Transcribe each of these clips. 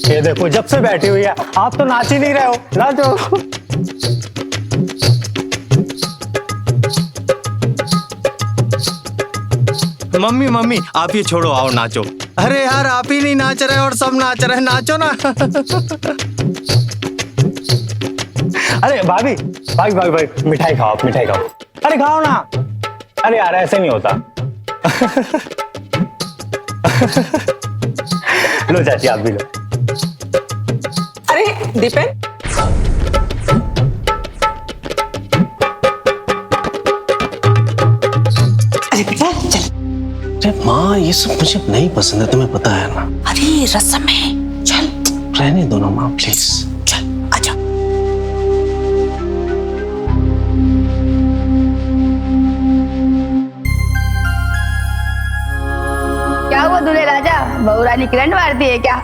ये देखो जब से बैठी हुई है, आप तो नाच ही नहीं रहे हो। नाचो। मम्मी मम्मी आप ये छोड़ो, आओ नाचो। अरे यार आप ही नहीं नाच रहे और सब नाच रहे, नाचो ना। अरे भाभी भाभी भाभी भाभी मिठाई खाओ, आप मिठाई खाओ। अरे खाओ ना। अरे यार ऐसे नहीं होता। लो चाची आप भी लो। अरे दीपन, अरे बेटा चल। अरे माँ ये सब मुझे नहीं पसंद है, तुम्हें पता है ना। अरे रस्म है, चल रहने दो ना माँ प्लीज। चल आजा। क्या हुआ दूल्हे राजा, बहू रानी करंट मारती है क्या?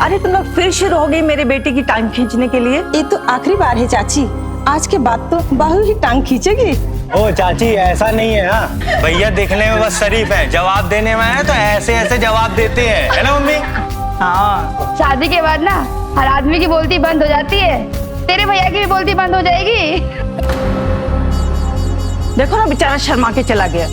अरे तुम लोग फिर शुरू हो गई मेरे बेटे की टांग खींचने के लिए। ये तो आखिरी बार है चाची, आज के बाद तो बहू ही टांग खींचेगी। ओ चाची ऐसा नहीं है। हाँ भैया दिखने में बस शरीफ है, जवाब देने में है तो ऐसे ऐसे जवाब देते हैं, है ना मम्मी? हाँ शादी के बाद ना हर आदमी की बोलती बंद हो जाती है, तेरे भैया की भी बोलती बंद हो जाएगी। देखो ना बेचारा शर्मा के चला गया।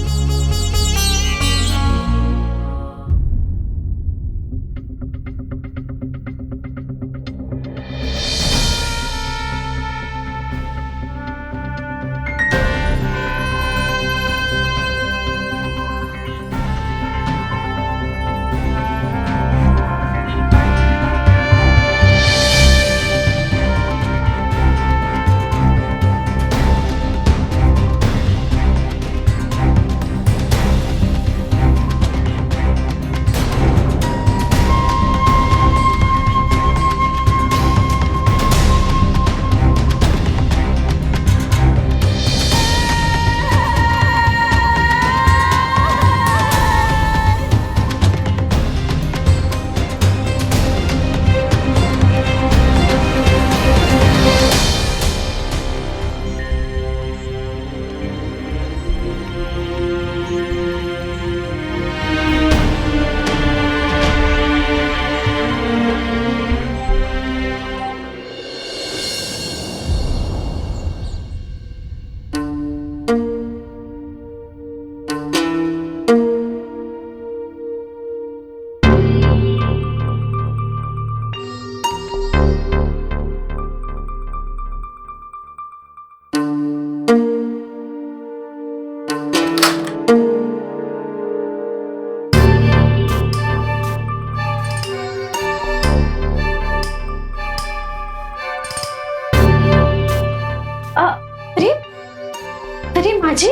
जी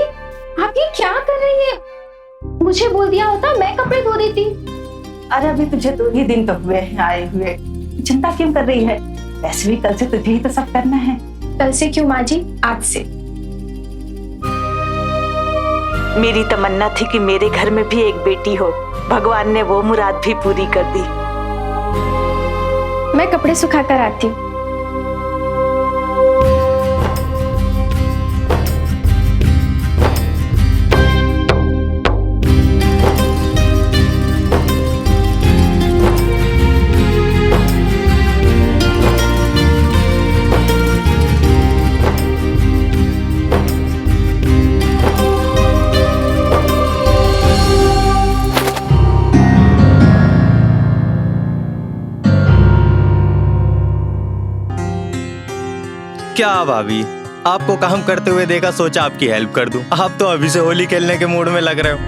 आप ये क्या कर रही है? मुझे बोल दिया होता मैं कपड़े धो देती। अरे अभी तुझे 2 ही दिन तो हुए हैं आए हुए, चिंता क्यों कर रही है? वैसे भी कल से तुझे ही तो सब करना है। कल से क्यों माँ जी, आज से। मेरी तमन्ना थी कि मेरे घर में भी एक बेटी हो, भगवान ने वो मुराद भी पूरी कर दी। मैं कपड़े सुखा कर आती हूँ। क्या भाभी, आपको काम करते हुए देखा, सोचा आपकी हेल्प कर दूं। आप तो अभी से होली खेलने के मूड में लग रहे हो।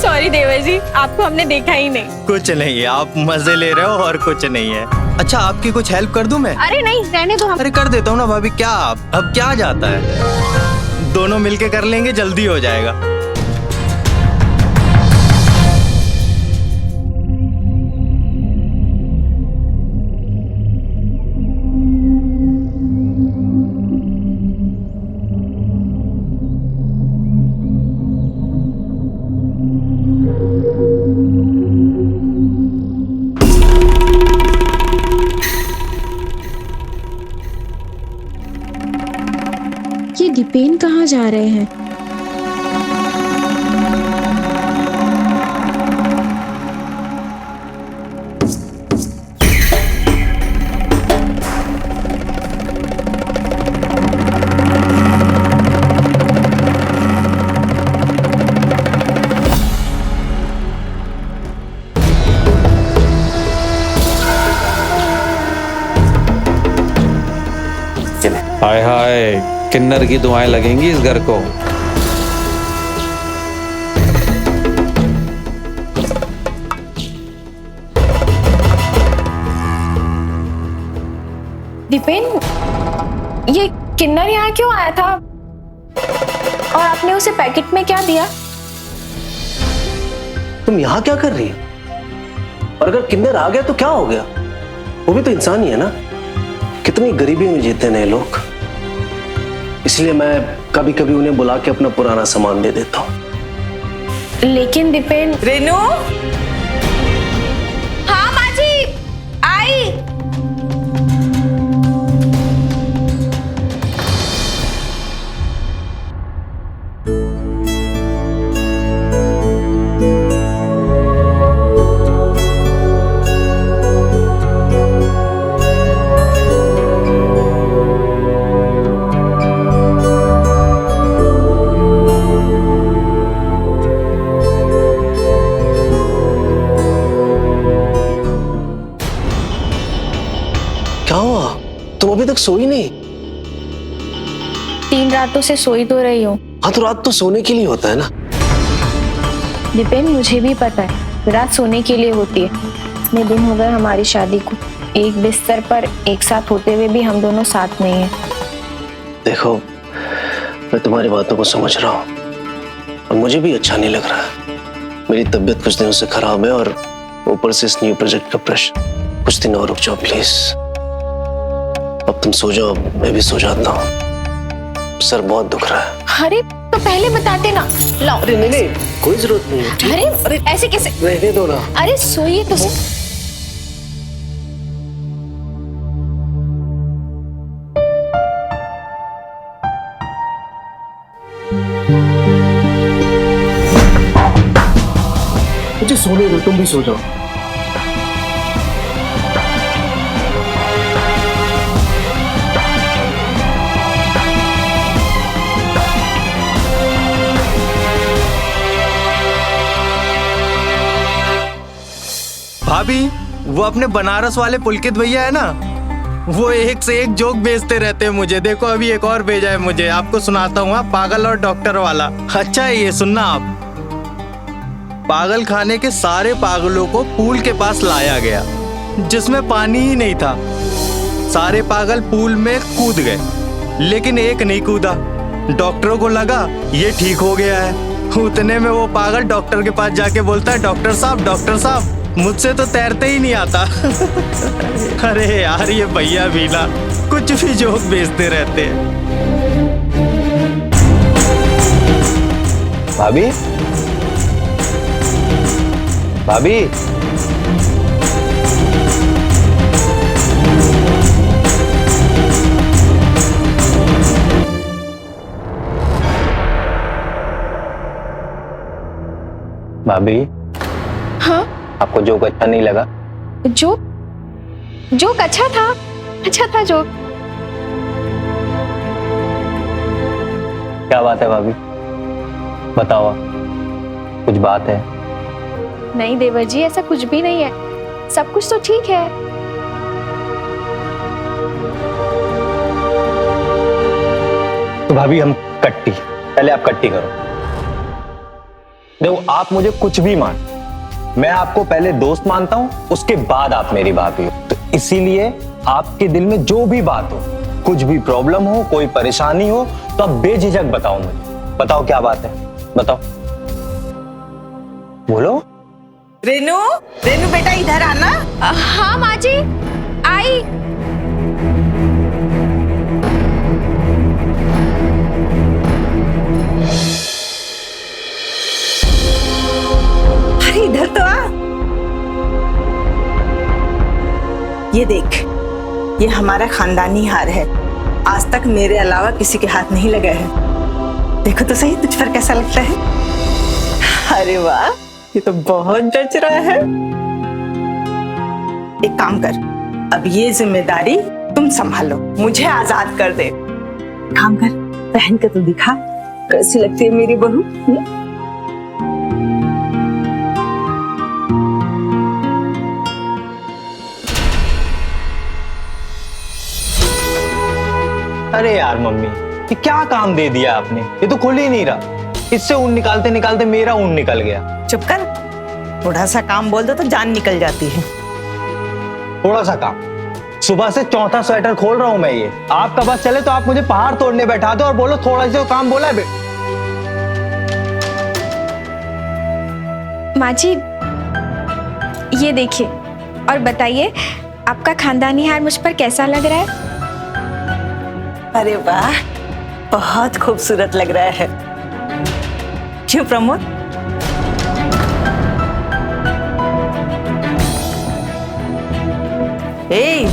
सॉरी देवर जी, आपको हमने देखा ही नहीं। कुछ नहीं, आप मजे ले रहे हो और कुछ नहीं है। अच्छा आपकी कुछ हेल्प कर दूं मैं? अरे नहीं, रहने दो। हम अरे कर देता हूँ ना भाभी, क्या आप अब क्या जाता है, दोनों मिलके कर लेंगे, जल्दी हो जाएगा। ये दीपेन कहाँ जा रहे हैं? हाय हाय, किन्नर की दुआएं लगेंगी इस घर को। दीपेन, ये किन्नर यहाँ क्यों आया था? और आपने उसे पैकेट में क्या दिया? तुम यहाँ क्या कर रही हो? और अगर किन्नर आ गया तो क्या हो गया? वो भी तो इंसान ही है ना। कितनी गरीबी में जीते हैं लोग, इसलिए मैं कभी कभी उन्हें बुला के अपना पुराना सामान दे देता हूँ। लेकिन दीपेन। रेनू, हाँ माँ जी, आई। क्या हुआ? तुम अभी तक सोई नहीं? 3 रातों से सोई तो रही हूँ। हाँ तो रात तो सोने के लिए होता है ना। दीपेन, मुझे भी पता है रात सोने के लिए होती है। इतने दिन हो गए हमारी शादी को, एक बिस्तर पर एक साथ होते हुए भी हम दोनों साथ नहीं हैं। देखो, मैं तुम्हारी बातों को समझ रहा हूँ और मुझे भी अच्छा नहीं लग रहा है। मेरी तबीयत कुछ दिनों से खराब है और ऊपर से इस न्यू प्रोजेक्ट का प्रेशर। कुछ दिन और रुक जाओ प्लीज। अब तुम सो जाओ, मैं भी सो जाता हूँ। सर बहुत दुख रहा है। अरे तो पहले बताते ना। लाओ। अरे नहीं नहीं, कोई जरूरत नहीं है। ठीक? अरे ऐसे कैसे? रहने दो ना। अरे सोइए तो। मुझे सोने दो, तुम भी सो जाओ। भाभी, वो अपने बनारस वाले पुलकित भैया है ना, वो एक से एक जोक भेजते रहते हैं मुझे। देखो अभी एक और भेजा है मुझे, आपको सुनाता हूँ। पागल और डॉक्टर वाला। अच्छा है ये, सुनना आप। पागल खाने के सारे पागलों को पूल के पास लाया गया जिसमें पानी ही नहीं था। सारे पागल पूल में कूद गए लेकिन एक नहीं कूदा। डॉक्टरों को लगा ये ठीक हो गया है। उतने में वो पागल डॉक्टर के पास जाके बोलता है, डॉक्टर साहब मुझसे तो तैरते ही नहीं आता। अरे यार ये भैया भी ना कुछ भी जोक बेचते रहते हैं। भाभी, भाभी, भाभी। हाँ? आपको जोक अच्छा नहीं लगा? जोक अच्छा था जोक। क्या बात है भाभी, बताओ, कुछ बात है? नहीं देवर जी, ऐसा कुछ भी नहीं है, सब कुछ तो ठीक है। तो भाभी हम कट्टी, पहले आप कट्टी करो। देखो आप मुझे कुछ भी मान, मैं आपको पहले दोस्त मानता हूं, उसके बाद आप मेरी भाभी हो। तो इसीलिए आपके दिल में जो भी बात हो, कुछ भी प्रॉब्लम हो, कोई परेशानी हो, तो आप बेझिझक बताओ मुझे। बताओ क्या बात है, बताओ, बोलो। रेनू, रेनू बेटा इधर आना। हाँ माँ जी, आई। अरे इधर तो आ। ये देख, ये हमारा खानदानी हार है। आज तक मेरे अलावा किसी के हाथ नहीं लगा है। देखो तो सही, तुझ पर कैसा लगता है? अरे वाह, ये तो बहुत जच रहा है। एक काम कर, अब ये जिम्मेदारी तुम संभालो, मुझे आजाद कर दे। काम कर, पहन के तो दिखा कैसी लगती है मेरी बहू। अरे यार मम्मी, ये क्या काम दे दिया आपने? ये तो खुल ही नहीं रहा। इससे ऊन निकालते निकालते मेरा ऊन निकल गया। चुप कर, थोड़ा सा काम बोल दो तो जान निकल जाती है। थोड़ा सा काम? सुबह से चौथा स्वेटर खोल रहा हूं मैं। ये आपका बस चले तो आप मुझे पहाड़ तोड़ने बैठा दो और बोलो थोड़ा सा काम बोला है। माँ जी, ये देखिए और बताइए, आपका खानदानी हार मुझ पर कैसा लग रहा है? अरे वाह, बहुत खूबसूरत लग रहा है। क्यों प्रमोद? ए,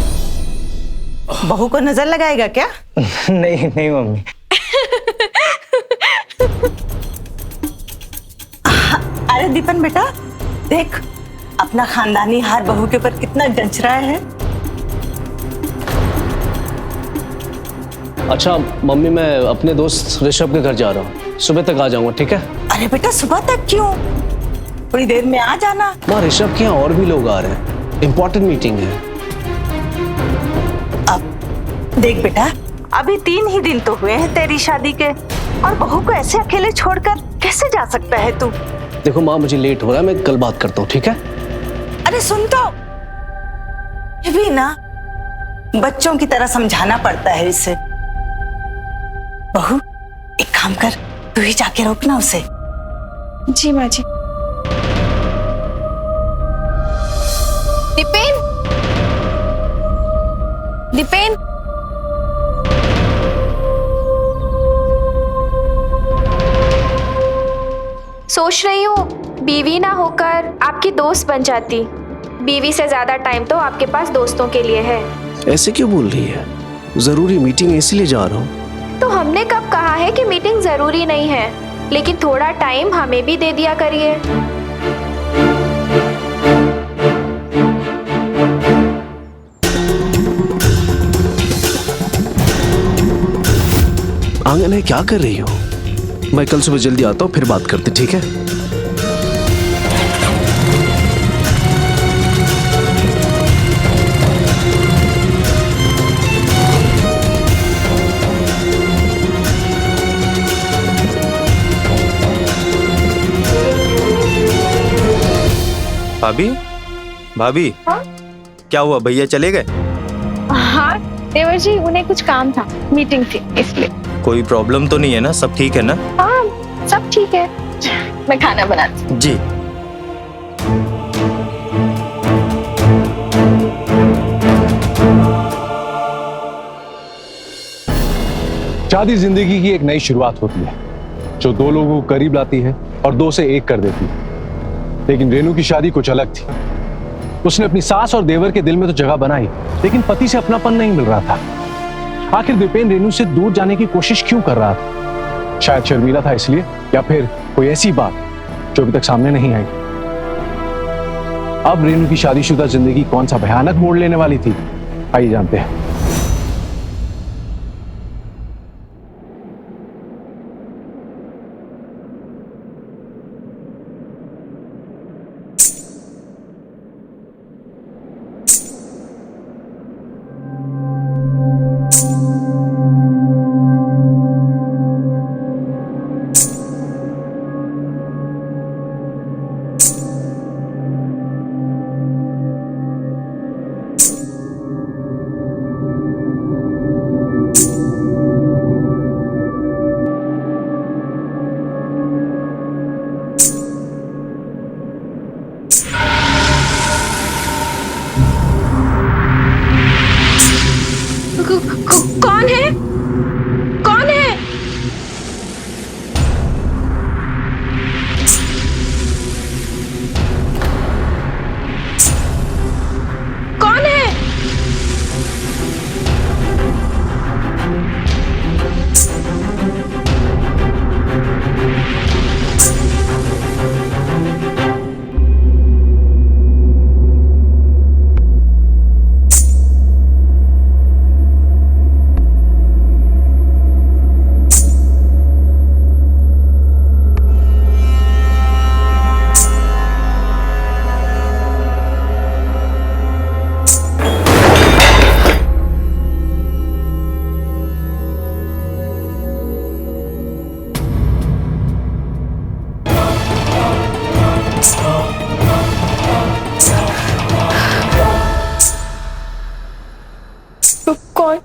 बहू को नजर लगाएगा क्या? नहीं नहीं मम्मी। अरे दीपन बेटा, देख अपना खानदानी हार बहू के ऊपर कितना जच रहा है। अच्छा मम्मी, मैं अपने दोस्त ऋषभ के घर जा रहा हूँ, सुबह तक आ जाऊंगा, ठीक है? अरे बेटा, सुबह तक क्यों? थोड़ी देर में आ जाना। माँ, ऋषभ के यहाँ और भी लोग आ रहे हैं, इंपॉर्टेंट मीटिंग है। अब देख बेटा, अभी 3 ही दिन तो हुए हैं तेरी शादी के, और बहू को ऐसे अकेले छोड़कर कैसे जा सकता है तू? देखो माँ, मुझे लेट हो रहा है, मैं कल बात करता हूँ, ठीक है? अरे सुन तो, ये भी ना बच्चों की तरह समझाना पड़ता है इसे। बहू, एक काम कर, तू ही जाके रोकना उसे। जी माँ जी। दीपेन, दीपेन, सोच रही हूँ बीवी ना होकर आपकी दोस्त बन जाती। बीवी से ज्यादा टाइम तो आपके पास दोस्तों के लिए है। ऐसे क्यों बोल रही है? जरूरी मीटिंग है इसीलिए जा रहा हूँ। तो हमने कब कहा है कि मीटिंग जरूरी नहीं है, लेकिन थोड़ा टाइम हमें भी दे दिया करिए। आंगन है, क्या कर रही हो? मैं कल सुबह जल्दी आता हूँ, फिर बात करते, ठीक है? भाभी, भाभी, हाँ? क्या हुआ, भैया चले गए? हाँ देवर जी, उन्हें कुछ काम था, मीटिंग थी इसलिए। कोई प्रॉब्लम तो नहीं है ना? सब ठीक है ना? हाँ सब ठीक है, मैं खाना बनाती हूँ। जी। शादी जिंदगी की एक नई शुरुआत होती है जो दो लोगों को करीब लाती है और दो से एक कर देती है। लेकिन रेनू की शादी कुछ अलग थी। उसने अपनी सास और देवर के दिल में तो जगह बनाई, लेकिन पति से अपनापन नहीं मिल रहा था। आखिर दीपेन रेनू से दूर जाने की कोशिश क्यों कर रहा था? शायद शर्मीला था इसलिए, या फिर कोई ऐसी बात जो अभी तक सामने नहीं आई। अब रेनू की शादीशुदा जिंदगी कौन सा भयानक मोड़ लेने वाली थी, आइए जानते हैं। कौन है? कौन है? कौन है? कौन?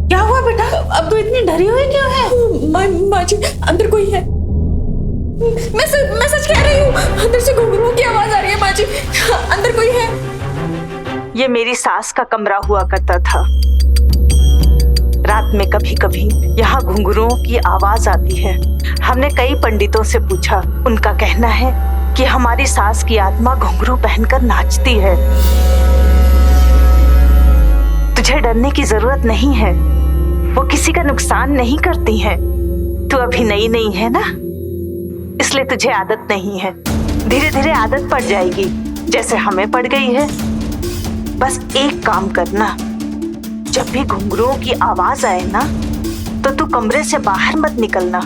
क्या हुआ बेटा? अब तो इतनी डरी हुई क्यों है? माँ जी, अंदर कोई है। मैं सच कह रही हूँ, अंदर से घुंघरू की आवाज आ रही है माँ जी, अंदर कोई है। ये मेरी सास का कमरा हुआ करता था। रात में कभी कभी यहाँ घुंघरुओं की आवाज आती है। हमने कई पंडितों से पूछा, उनका कहना है कि हमारी सास की आत्मा घुंघरू पहनकर नाचती है। तुझे डरने की जरूरत नहीं है, वो किसी का नुकसान नहीं करती हैं। तू अभी नई नई है ना, इसलिए तुझे आदत नहीं है। धीरे धीरे आदत पड़ जाएगी, जैसे हमें पड़ गई है। बस एक काम करना, जब भी घुंघरुओं की आवाज आए ना, तो तू कमरे से बाहर मत निकलना।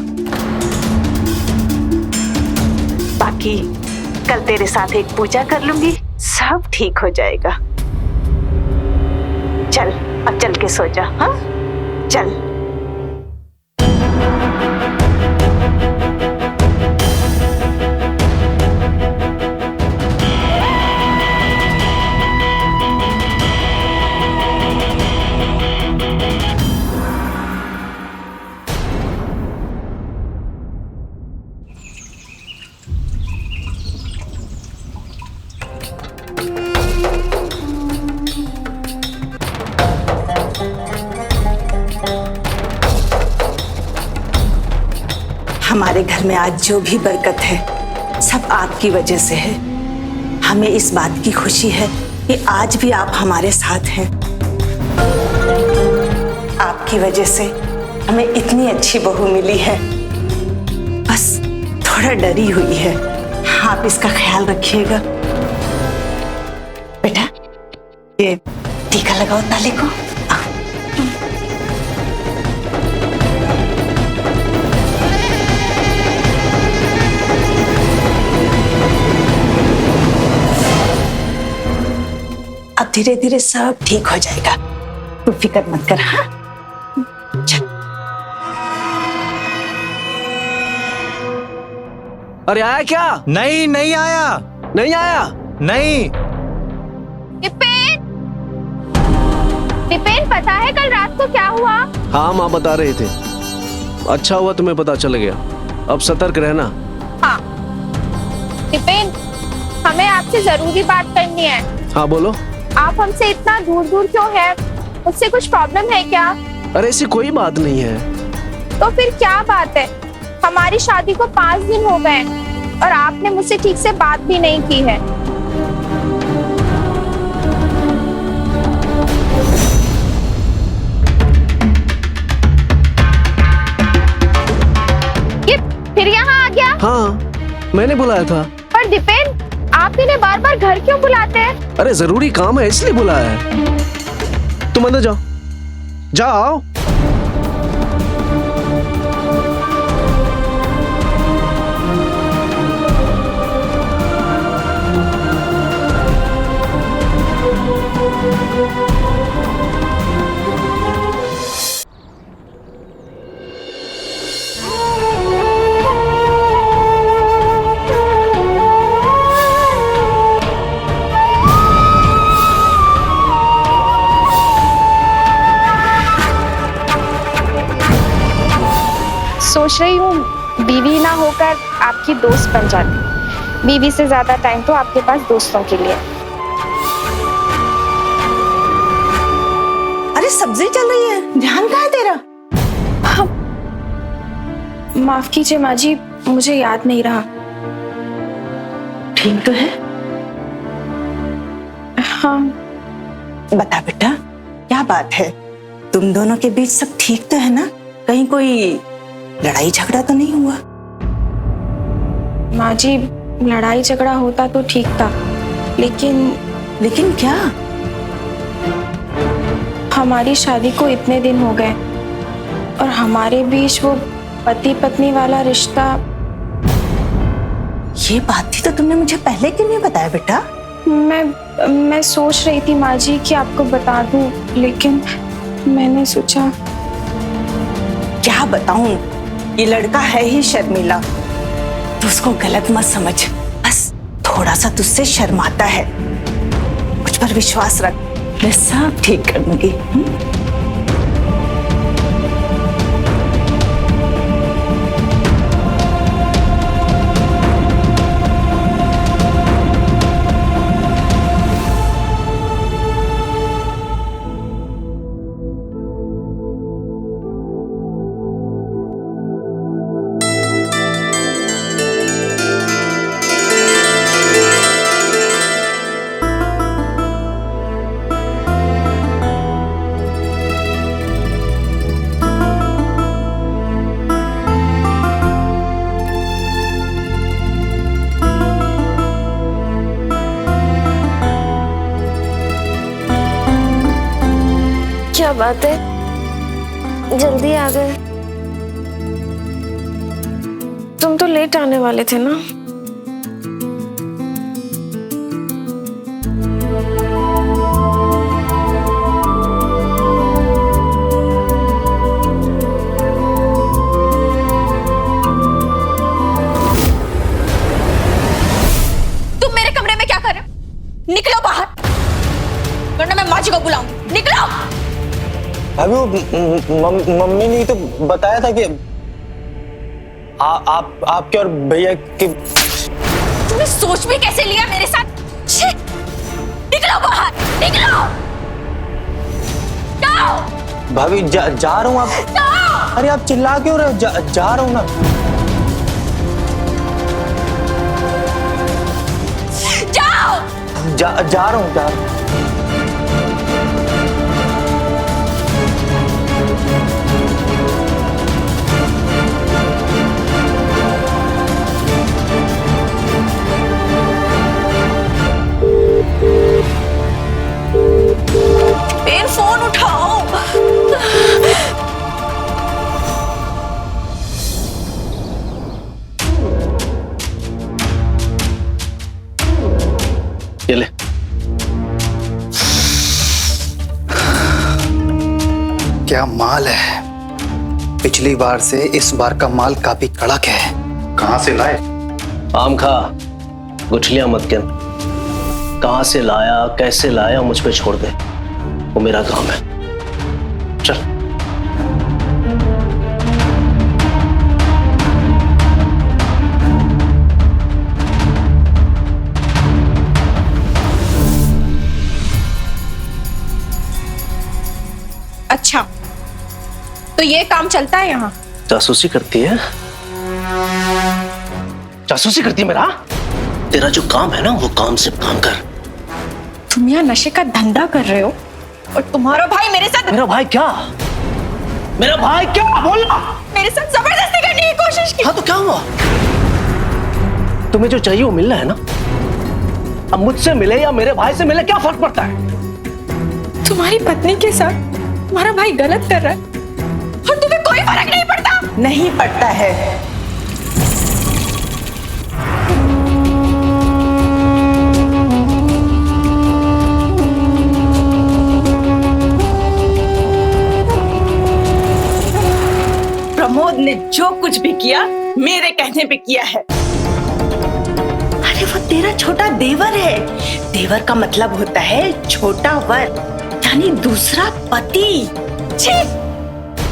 बाकी कल तेरे साथ एक पूजा कर लूंगी, सब ठीक हो जाएगा। चल, अब चल के सो जा। हाँ, चल। हमारे घर में आज जो भी बरकत है, सब आपकी वजह से है। हमें इस बात की खुशी है कि आज भी आप हमारे साथ हैं। आपकी वजह से हमें इतनी अच्छी बहू मिली है। बस थोड़ा डरी हुई है, आप इसका ख्याल रखिएगा। बेटा, ये टीका लगाओ ताले को। अब धीरे धीरे सब ठीक हो जाएगा, तू फिक्र मत कर। हाँ, चल। अरे आया क्या? नहीं, नहीं आया। नहीं आया? नहीं। विपिन, पता है कल रात को क्या हुआ? हाँ, माँ बता रहे थे। अच्छा हुआ तुम्हें पता चल गया। अब सतर्क रहना। हाँ विपिन, हमें आपसे जरूरी बात करनी है। हाँ बोलो। आप हमसे इतना दूर दूर क्यों है? उससे कुछ प्रॉब्लम है क्या? अरे ऐसी कोई बात नहीं है। तो फिर क्या बात है? हमारी शादी को 5 दिन हो गए और आपने मुझसे ठीक से बात भी नहीं की है। ये फिर यहाँ आ गया? हाँ, मैंने बुलाया था। पर दीपेन, आप इन्हें बार बार घर क्यों बुलाते हैं? अरे जरूरी काम है इसलिए बुलाया है। तुम अंदर जाओ, जाओ। सोच रही हूँ बीवी ना होकर आपकी दोस्त बन जाती। बीवी से ज्यादा टाइम तो आपके पास दोस्तों के लिए। अरे सब्जी चल रही है, ध्यान कहाँ है तेरा? माफ कीजिए माँ जी, मुझे याद नहीं रहा। ठीक तो है? हाँ। बता बेटा, क्या बात है? तुम दोनों के बीच सब ठीक तो है ना? कहीं कोई लड़ाई झगड़ा तो नहीं हुआ? माँ जी, लड़ाई झगड़ा होता तो ठीक था, लेकिन क्या? हमारी शादी को इतने दिन हो गए और हमारे बीच वो पति पत्नी वाला रिश्ता। ये बात थी तो तुमने मुझे पहले क्यों नहीं बताया बेटा? मैं सोच रही थी माँ जी कि आपको बता दूं, लेकिन मैंने सोचा। क्या बताऊं, ये लड़का है ही शर्मीला, तो उसको गलत मत समझ। बस थोड़ा सा तुझसे शर्माता है। मुझ पर विश्वास रख, मैं सब ठीक कर दूंगी। क्या बात है, जल्दी आ गए? तुम तो लेट आने वाले थे ना? तुम मेरे कमरे में क्या कर रहे हो? निकलो बाहर, वरना मैं माँ जी को बुलाऊंगी। निकलो। अभी वो मम्मी ने तो बताया था कि आपके और भैया के। तुमने सोच भी कैसे लिया मेरे साथ? छी! निकलो बाहर, निकलो। जाओ। भाभी जा रहा हूँ आप। जाओ। अरे आप चिल्ला क्यों रहे हो? जा रहा हूँ ना। जाओ। जा रहा हूँ। बेन, फोन उठाओ। ये ले। क्या माल है? पिछली बार से इस बार का माल काफी कड़क है। कहां से लाए? आम खा, गुठलियां मत गिन। कहां से लाया, कैसे लाया, मुझ पे छोड़ दे, वो मेरा काम है। चल। अच्छा, तो ये काम चलता है यहाँ? जासूसी करती है? जासूसी करती है मेरा? तेरा जो काम है ना, वो काम से काम कर। तुम यहाँ नशे का धंधा कर रहे हो और तुम्हारा भाई मेरे साथ। मेरा भाई क्या? मेरा भाई क्या? बोलना। मेरे साथ जबरदस्ती करने की कोशिश की। हाँ तो क्या हुआ? तुम्हें जो चाहिए वो मिल रहा है ना? अब मुझसे मिले या मेरे भाई से मिले, क्या फर्क पड़ता है? तुम्हारी पत्नी के साथ तुम्हारा भाई गलत कर रहा है और तुम्हें कोई फर्क नहीं पड़ता? नहीं पड़ता है। प्रमोद ने जो कुछ भी किया मेरे कहने पे किया है। अरे वो तेरा छोटा देवर है। देवर का मतलब होता है छोटा वर, यानी दूसरा पति। छी!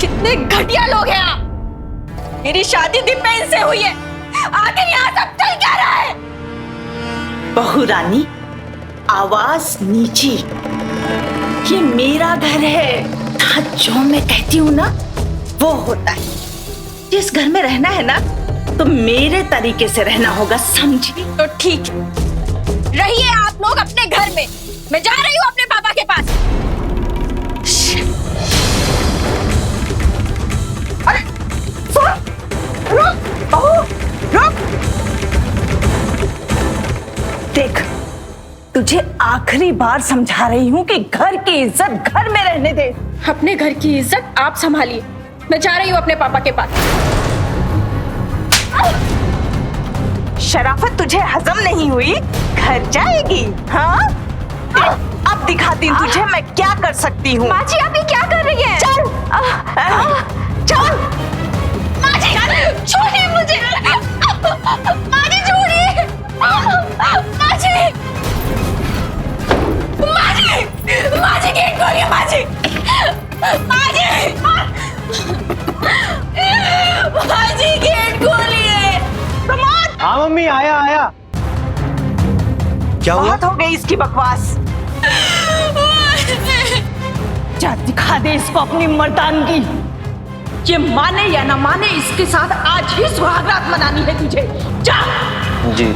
कितने घटिया लोग हैं आप। मेरी शादी दीपेन से हुई है। आखिर यहाँ सब चल क्या रहा है? बहू रानी, आवाज नीची। ये मेरा घर है। हाँ, जो मैं कहती हूँ ना वो होता है। जिस घर में रहना है ना तो मेरे तरीके से रहना होगा, समझी? तो ठीक है, रहिए आप लोग अपने घर में। मैं जा रही हूँ अपने पापा के पास। अरे सुन, रुक बहू, रुक। देख, तुझे आखिरी बार समझा रही हूँ कि घर की इज्जत घर में रहने दे। अपने घर की इज्जत आप संभालिए, मैं जा रही हूँ अपने पापा के पास। शराफत तुझे हजम नहीं हुई, घर जाएगी। हाँ, अब दिखाती हूँ तुझे मैं क्या कर सकती हूँ। माँ जी, आप ये क्या कर रही हैं? चल, चल। माँ जी, छोड़िए मुझे। माँ जी, छोड़िए। माँ जी, माँ जी, माँ जी, गेट खोलिए। माँ जी, माँ जी, माँ जी, गेट खोलिए। प्रमोद। हाँ मम्मी, आया आया। क्या हुआ? बहुत हो गई इसकी बकवास। जा दिखा दे इसको अपनी मर्दानगी। ये माने या ना माने, इसके साथ आज ही सुहागरात मनानी है तुझे। जा। जी।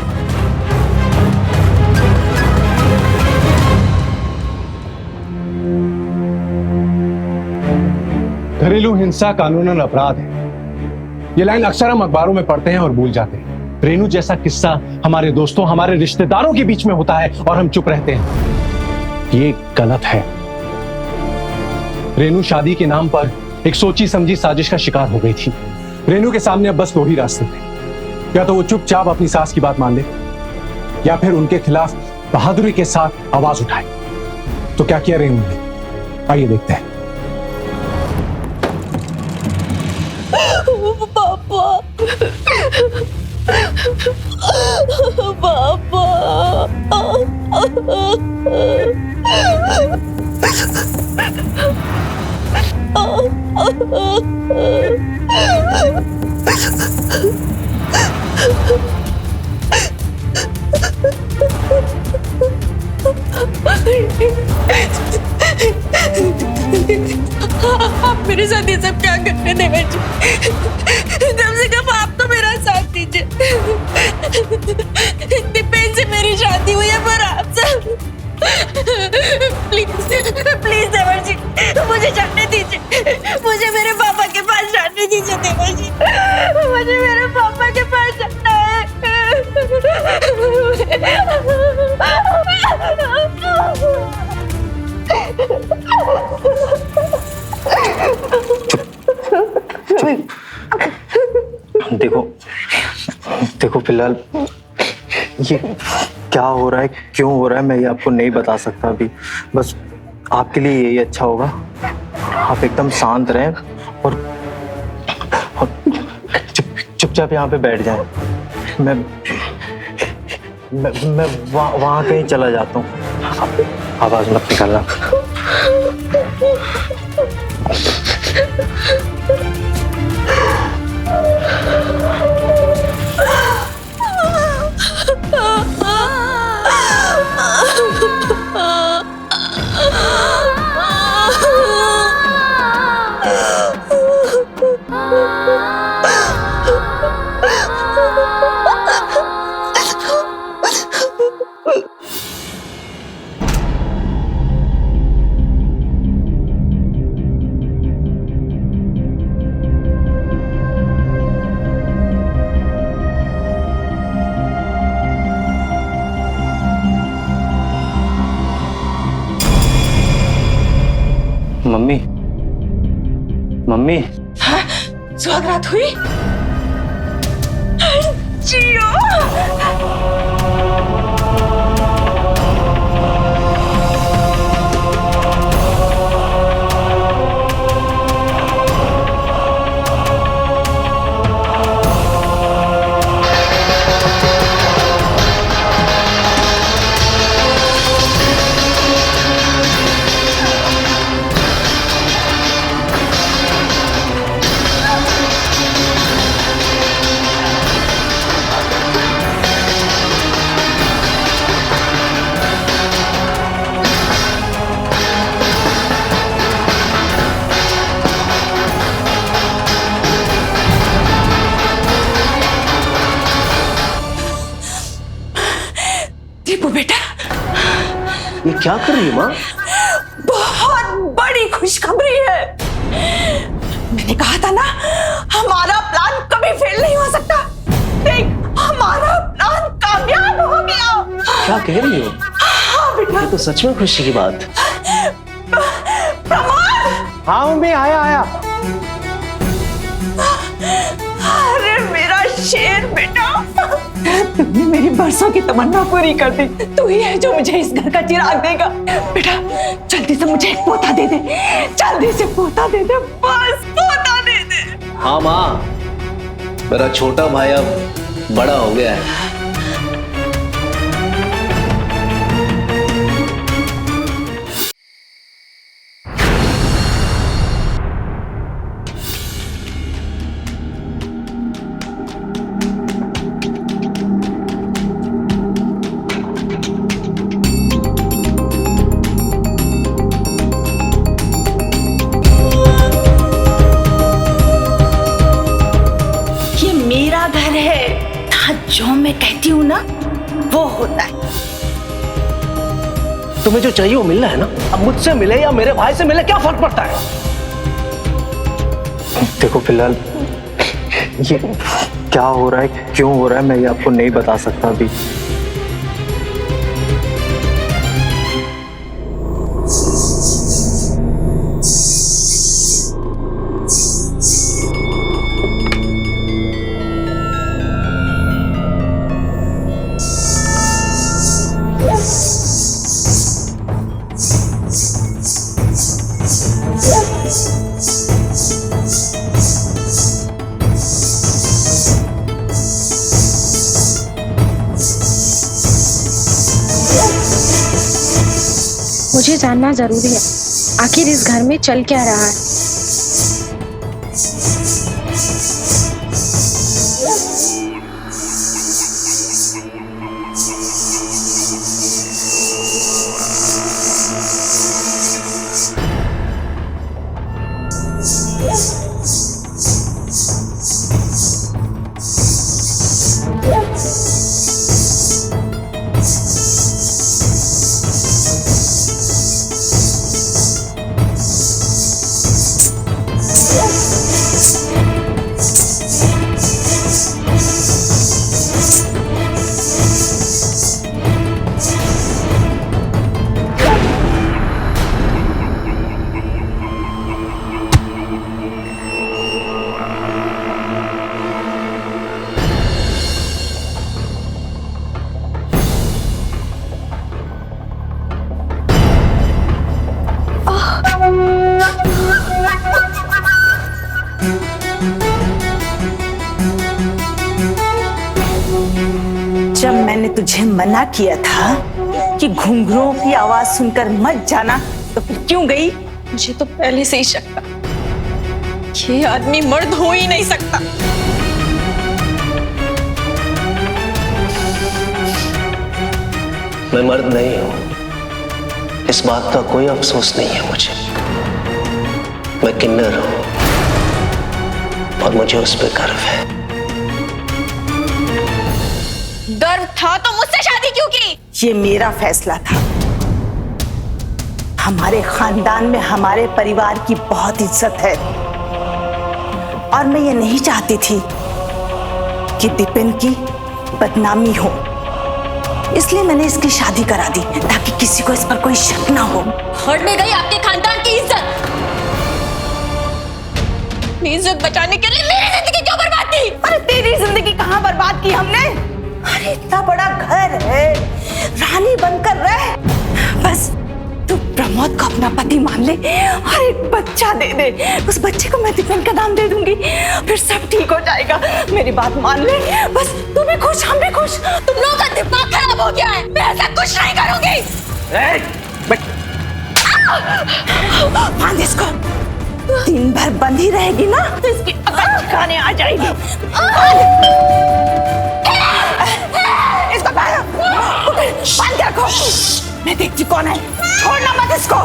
घरेलू हिंसा कानूनन अपराध है। ये लाइन अक्सर हम अखबारों में पढ़ते हैं और भूल जाते हैं। रेनू जैसा किस्सा हमारे दोस्तों, हमारे रिश्तेदारों के बीच में होता है और हम चुप रहते हैं। ये गलत है। रेनू शादी के नाम पर एक सोची समझी साजिश का शिकार हो गई थी। रेनू के सामने अब बस दो ही रास्ते थे, या तो वो चुपचाप अपनी सास की बात मान ले, या फिर उनके खिलाफ बहादुरी के साथ आवाज उठाए। तो क्या किया रेनू ने? आइए देखते हैं। पापा, आप मेरे साथ ये सब क्या करते देवर जी? कम से कम आप तो मेरा साथ दीजिए। दीपेन से मेरी शादी हुई है, पर आप सब प्लीज प्लीज देवर जी, मुझे जाने दीजिए। मुझे मेरे पापा के पास जाने दीजिए देवर जी। मुझे मेरे पापा के पास जाना है। देखो देखो, फिलहाल ये क्या हो रहा है, क्यों हो रहा है, मैं ये आपको नहीं बता सकता अभी। बस आपके लिए यही अच्छा होगा, आप एकदम शांत रहें और चुपचाप यहाँ पे बैठ जाएं। मैं वहाँ कहीं चला जाता हूँ। आवाज मत निकालना। Mummy, mummy. हाँ, सुहागरात हुई? जियो। ये क्या कर रही है माँ? बहुत बड़ी खुशखबरी है। मैंने कहा था ना, हमारा प्लान कभी फेल नहीं हो सकता। देख, हमारा प्लान कामयाब हो गया। क्या कह रही हो? हाँ बेटा। ये तो सच में खुशी की बात। प्रमोद। हाँ मम्मी, आया। अरे मेरा शेर बेटा, तुमने मेरी बरसों की तमन्ना पूरी कर दी। तू ही है जो मुझे इस घर का चिराग देगा। बेटा जल्दी से मुझे एक पोता दे दे, जल्दी से पोता दे दे, बस पोता दे दे। हाँ माँ, मेरा छोटा भाई अब बड़ा हो गया है। जो मैं कहती हूँ ना वो होता है। तुम्हें जो चाहिए वो मिल रहा है ना। अब मुझसे मिले या मेरे भाई से मिले, क्या फर्क पड़ता है? देखो फिलहाल ये क्या हो रहा है, क्यों हो रहा है, मैं ये आपको नहीं बता सकता अभी। मुझे जानना जरूरी है, आखिर इस घर में चल क्या रहा है। जब मैंने तुझे मना किया था कि घुंघरुओं की आवाज सुनकर मत जाना, तो फिर क्यों गई? मुझे तो पहले से ही शक था, ये आदमी मर्द हो ही नहीं सकता। मैं मर्द नहीं हूं, इस बात का कोई अफसोस नहीं है मुझे। मैं किन्नर हूं और मुझे उस पर गर्व है। गर्व था तो मुझसे शादी क्यों की? ये मेरा फैसला था। हमारे खानदान में हमारे परिवार की बहुत इज्जत है और मैं ये नहीं चाहती थी कि दीपेन की बदनामी हो, इसलिए मैंने इसकी शादी करा दी ताकि किसी को इस पर कोई शक ना हो। हटने गई आपके खानदान की इज्जत। अपनी इज्जत बचाने के लिए मेरी जिंदगी क्यों बर्बाद की? अरे तेरी जिंदगी कहाँ बर्बाद की हमने? अरे इतना बड़ा घर है, रानी बनकर रह। बस तू प्रमोद को अपना पति मान ले और एक बच्चा दे दे। उस बच्चे को मैं दीपेन का नाम दे दूंगी, फिर सब ठीक हो जाएगा। मेरी बात मान ले, बस तू भी खुश, हम भी खुश। तुम लोगों का दिमाग खराब हो गया है, मैं ऐसा कुछ नहीं करूंगी। बांध इसको, दिन भर बंद ही रहेगी ना तो इसकी अकल ठिकाने आ जाएगी। इसको बांध के रखो, मैं देखती कौन है। छोड़ना मत इसको।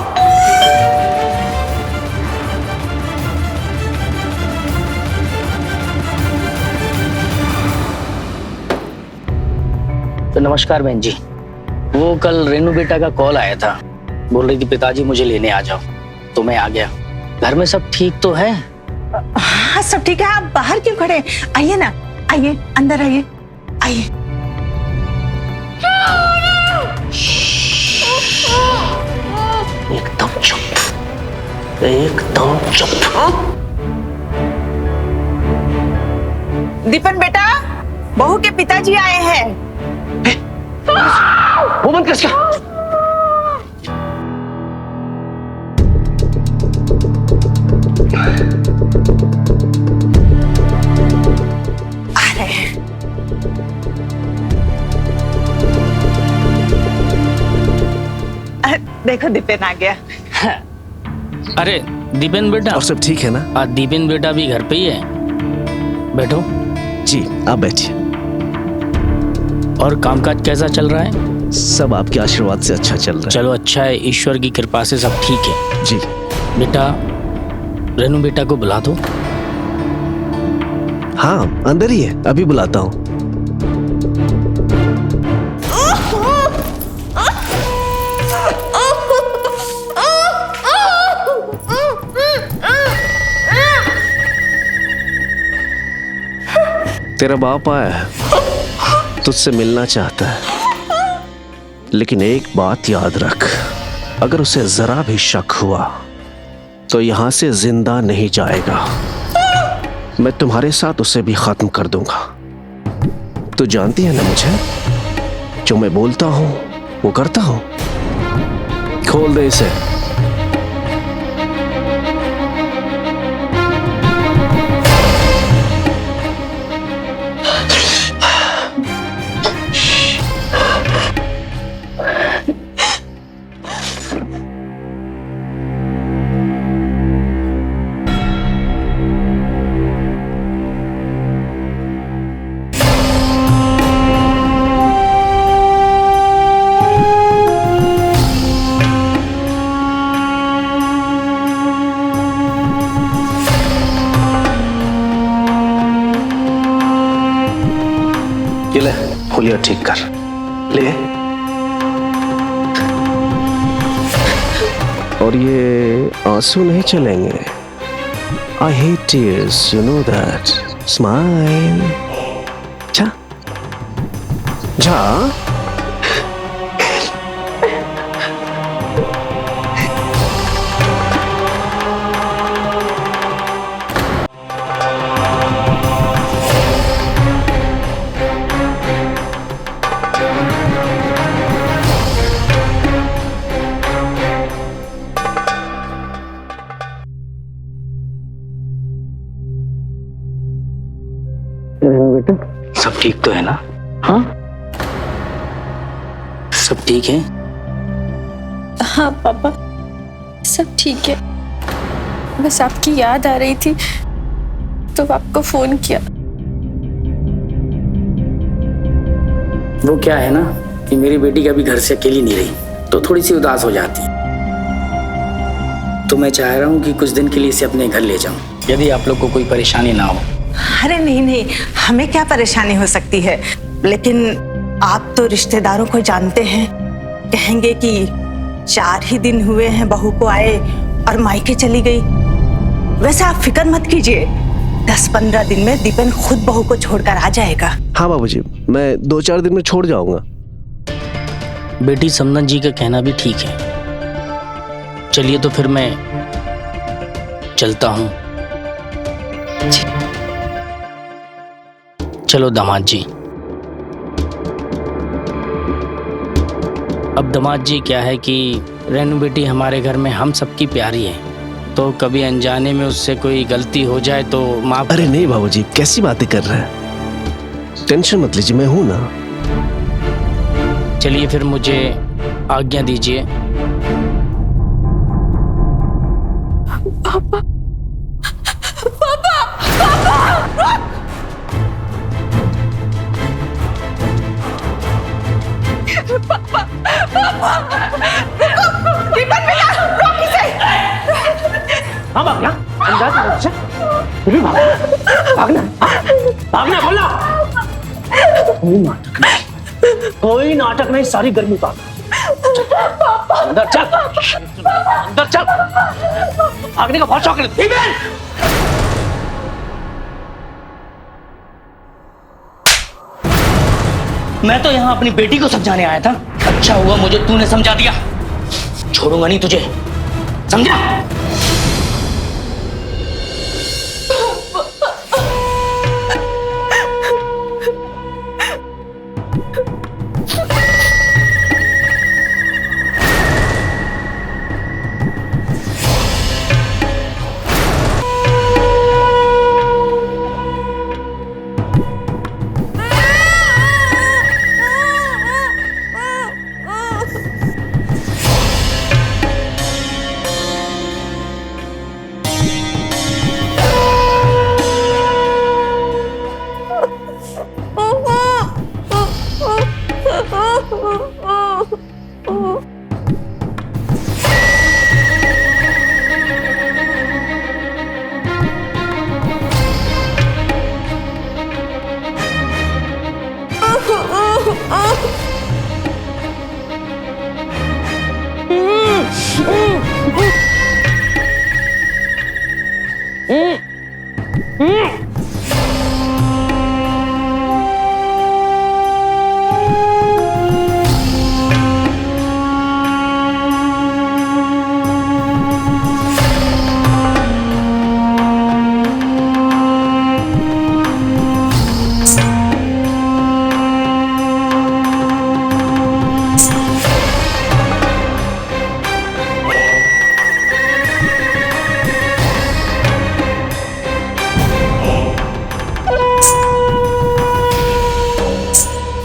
तो नमस्कार बहन जी। वो कल रेनू बेटा का कॉल आया था, बोल रही थी पिताजी मुझे लेने आ जाओ, तो मैं आ गया। घर में सब ठीक तो है? हाँ सब ठीक है। आप बाहर क्यों खड़े हैं? आइए ना, आइए अंदर आइए, आइए। एकदम चुप, एकदम चुप। दीपन बेटा, बहू के पिताजी आए हैं। वो बंद कर इसका। आ रहे हैं। देखो दीपेन आ गया। अरे दीपेन बेटा। और सब ठीक है ना? दीपेन बेटा भी घर पे ही है, बैठो। जी आप बैठिए। और कामकाज कैसा चल रहा है? सब आपके आशीर्वाद से अच्छा चल रहा है। चलो अच्छा है, ईश्वर की कृपा से सब ठीक है। जी बेटा, रेनू बेटा को बुला दो। हाँ अंदर ही है, अभी बुलाता हूँ। तेरा बाप आया है, तुझसे मिलना चाहता है, लेकिन एक बात याद रख, अगर उसे जरा भी शक हुआ तो यहां से जिंदा नहीं जाएगा। मैं तुम्हारे साथ उसे भी खत्म कर दूंगा। तू जानती है ना मुझे, जो मैं बोलता हूं वो करता हूं। खोल दे इसे। ले फुलिया ठीक कर ले। और ये आंसू नहीं चलेंगे। I hate tears, you know that. Smile. जा जा। सब ठीक तो है ना? हाँ सब ठीक है। हाँ पापा, सब ठीक है। बस आपकी याद आ रही थी तो आपको फोन किया। वो क्या है ना कि मेरी बेटी कभी घर से अकेली नहीं रही, तो थोड़ी सी उदास हो जाती। तो मैं चाह रहा हूँ कि कुछ दिन के लिए इसे अपने घर ले जाऊं, यदि आप लोग को कोई परेशानी ना हो। अरे नहीं नहीं, हमें क्या परेशानी हो सकती है, लेकिन आप तो रिश्तेदारों को जानते हैं, कहेंगे कि 4 ही दिन हुए हैं बहू को आए और मायके चली गई। वैसे आप फिक्र मत कीजिए, 10-15 दिन में दीपन खुद बहू को छोड़कर आ जाएगा। हाँ बाबूजी, मैं 2-4 दिन में छोड़ जाऊंगा। बेटी समदन जी का कहना भी ठीक है। चलिए तो फिर मैं चलता हूँ। चलो दामाद जी। अब दामाद जी क्या है कि रेनू बेटी हमारे घर में हम सबकी प्यारी है, तो कभी अनजाने में उससे कोई गलती हो जाए तो माफ। अरे नहीं बाबूजी, कैसी बातें कर रहे हैं, टेंशन मत लीजिए, मैं हूं ना। चलिए फिर मुझे आज्ञा दीजिए। पापा, पापा, पापा! पापा, पापा! दीपन बेटा, रोक इसे! हाँ भागना, भागना, भागना, बोला। कोई नाटक नहीं, सारी गर्मी उतार। अंदर चल, अंदर चल। भागने का बहुत शौक है। मैं तो यहाँ अपनी बेटी को समझाने आया था। अच्छा हुआ मुझे तूने समझा दिया। छोड़ूंगा नहीं तुझे, समझा?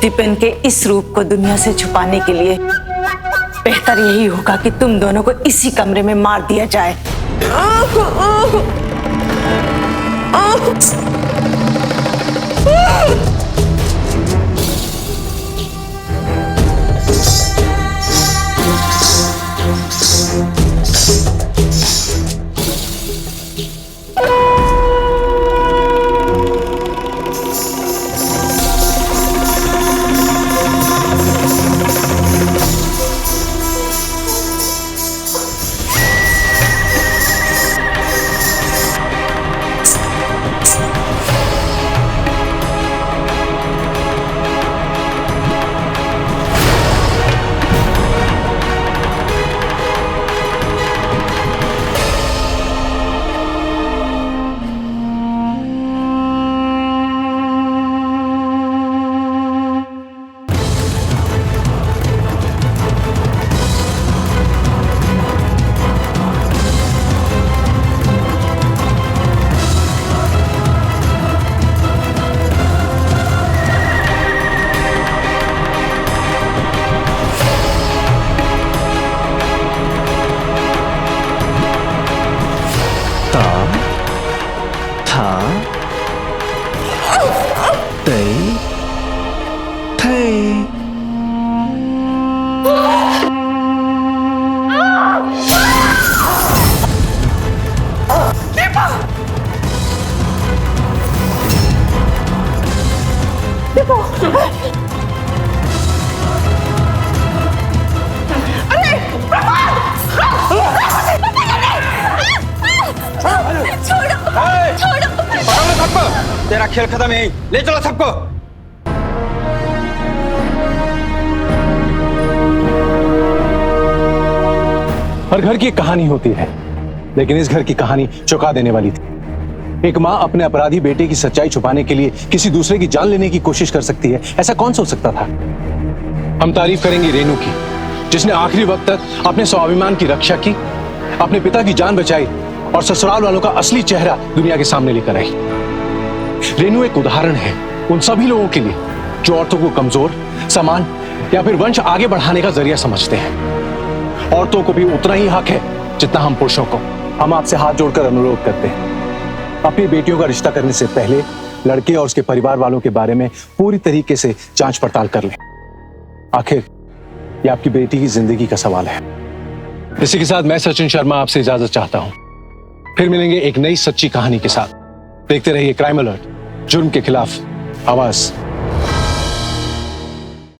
दीपेन के इस रूप को दुनिया से छुपाने के लिए बेहतर यही होगा कि तुम दोनों को इसी कमरे में मार दिया जाए। तेरा खेल खत्म है, ले चलो सबको। हर घर की एक कहानी होती है, लेकिन इस घर की कहानी चौंका देने वाली थी। एक माँ अपने अपराधी बेटे की सच्चाई छुपाने के लिए किसी दूसरे की जान लेने की कोशिश कर सकती है, ऐसा कौन सोच सकता था। हम तारीफ करेंगे रेनू की, जिसने आखिरी वक्त तक अपने स्वाभिमान की रक्षा की, अपने पिता की जान बचाई और ससुराल वालों का असली चेहरा दुनिया के सामने लेकर आई। रेनू एक उदाहरण है उन सभी लोगों के लिए जो औरतों को कमजोर, समान या फिर वंश आगे बढ़ाने का जरिया समझते हैं। औरतों को भी उतना ही हक है जितना हम पुरुषों को। हम आपसे हाथ जोड़कर अनुरोध करते हैं, अपनी बेटियों का रिश्ता करने से पहले लड़के और उसके परिवार वालों के बारे में पूरी तरीके से जांच पड़ताल कर लें। आखिर ये आपकी बेटी की जिंदगी का सवाल है। इसी के साथ मैं सचिन शर्मा आपसे इजाजत चाहता हूं। फिर मिलेंगे एक नई सच्ची कहानी के साथ। देखते रहिए क्राइम अलर्ट, जुर्म के खिलाफ आवाज।